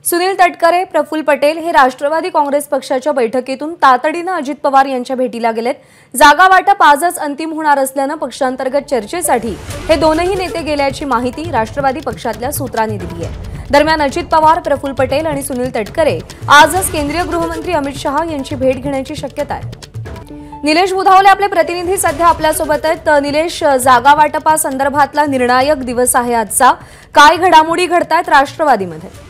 सुनील तटकरे, प्रफुल्ल पटेल हे राष्ट्रवादी काँग्रेस पक्षाच्या बैठकीतून तातडीने अजित पवार यांच्या भेटीला गेलेत। जागा वाटप आजच अंतिम होणार असल्याने पक्षांतर्गत चर्चेसाठी हे दोनही नेते गेल्याची माहिती राष्ट्रवादी पक्षातल्या सूत्रांनी दिली आहे। दरम्यान अजित पवार, प्रफुल्ल पटेल आणि सुनील तटकरे आजच केंद्रीय गृहमंत्री अमित शहा यांची भेट घेण्याची शक्यता आहे। निलेश बुधावले आपले प्रतिनिधी सध्या आपल्यासोबत आहेत। निलेश, जागा वाटपासंदर्भातला निर्णायक दिवस आहे आजचा, काय घडामोडी घडतायत राष्ट्रवादीमध्ये?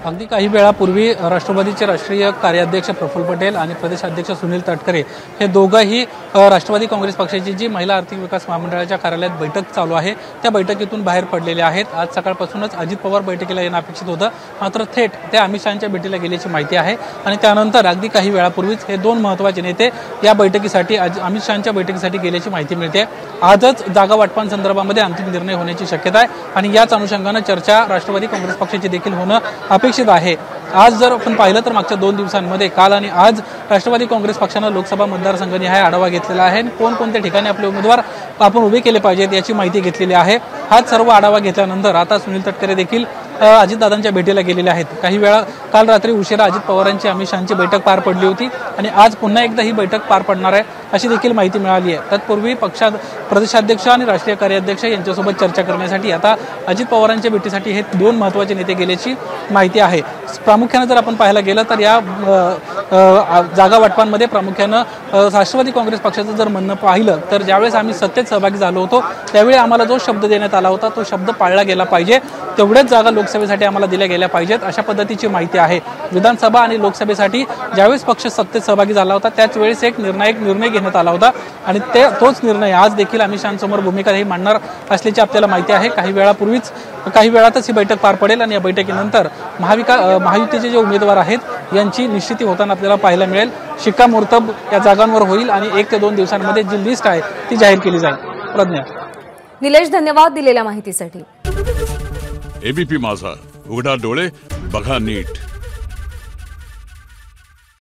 अगदी काही वेळापूर्वी राष्ट्रवादीचे राष्ट्रीय कार्याध्यक्ष प्रफुल्ल पटेल आणि प्रदेशाध्यक्ष सुनील तटकरे हे दोघंही राष्ट्रवादी काँग्रेस पक्षाची जी महिला आर्थिक विकास महामंडळाच्या कार्यालयात बैठक चालू आहे त्या बैठकीतून बाहेर पडलेले आहेत। आज सकाळपासूनच अजित पवार बैठकीला येणं अपेक्षित होतं, मात्र थेट ते अमित शहांच्या भेटीला गेल्याची माहिती आहे आणि त्यानंतर अगदी काही वेळापूर्वीच हे दोन महत्त्वाचे नेते या बैठकीसाठी अमित शहांच्या बैठकीसाठी गेल्याची माहिती मिळते। आजच जागा वाटपांसंदर्भामध्ये अंतिम निर्णय होण्याची शक्यता आहे आणि याच अनुषंगाने चर्चा राष्ट्रवादी काँग्रेस पक्षाची देखील होणं अपेक्षित आहे। आज जर आपण पाहिलं तर मागच्या 2 दिवसांमध्ये काल आणि आज राष्ट्रवादी काँग्रेस पक्षानं लोकसभा मतदारसंघाने आढावा घेतलेला आहे। कोणकोणत्या ठिकाणी आपले उमेदवार आपण उभे केले पाहिजेत याची माहिती घेतलेली आहे। हाच सर्व आढावा घेतल्यानंतर आता सुनील तटकरे देखील अजितदादांच्या भेटीला गेलेले आहेत। काही वेळा काल रात्री उशिरा अजित पवारांची अमित शहांची बैठक पार पडली होती आणि आज पुन्हा एकदा ही बैठक पार पडणार आहे अशी देखील माहिती मिळाली आहे। तत्पूर्वी पक्षात प्रदेशाध्यक्ष आणि राष्ट्रीय कार्याध्यक्ष यांच्यासोबत चर्चा करण्यासाठी आता अजित पवारांच्या भेटीसाठी हे दोन महत्त्वाचे नेते गेल्याची माहिती आहे। प्रामुख्याने जर आपण पाहायला गेलं तर या जागा वाटपांमध्ये प्रामुख्यानं राष्ट्रवादी काँग्रेस पक्षाचं जर म्हणणं पाहिलं तर ज्यावेळेस आम्ही सत्तेत सहभागी झालो होतो त्यावेळी आम्हाला जो शब्द देण्यात आला होता तो शब्द पाळला गेला पाहिजे, तेवढेच जागा लोकसभेसाठी आम्हाला दिल्या गेल्या पाहिजेत अशा पद्धतीची माहिती आहे। विधानसभा आणि लोकसभेसाठी ज्यावेळेस पक्ष सत्तेत सहभागी झाला होता त्याच वेळेस एक निर्णायक निर्णय घेण्यात आला होता आणि तोच निर्णय आज देखील अमित शहांसमोर भूमिका ही मांडणार असल्याची आपल्याला माहिती आहे। काही वेळातच ही बैठक पार पडेल आणि या बैठकीनंतर महायुतीचे जे उमेदवार आहेत यांची निश्चिती होताना आपल्याला पाहायला मिळेल। शिक्कामोर्तब या जागांवर होईल आणि 1 ते 2 दिवसांमध्ये जी लिस्ट आहे ती जाहीर केली जाईल। प्रज्ञा। निलेश, धन्यवाद दिलेल्या माहितीसाठी। एबीपी माझा, उघडा डोळे बघा नीट।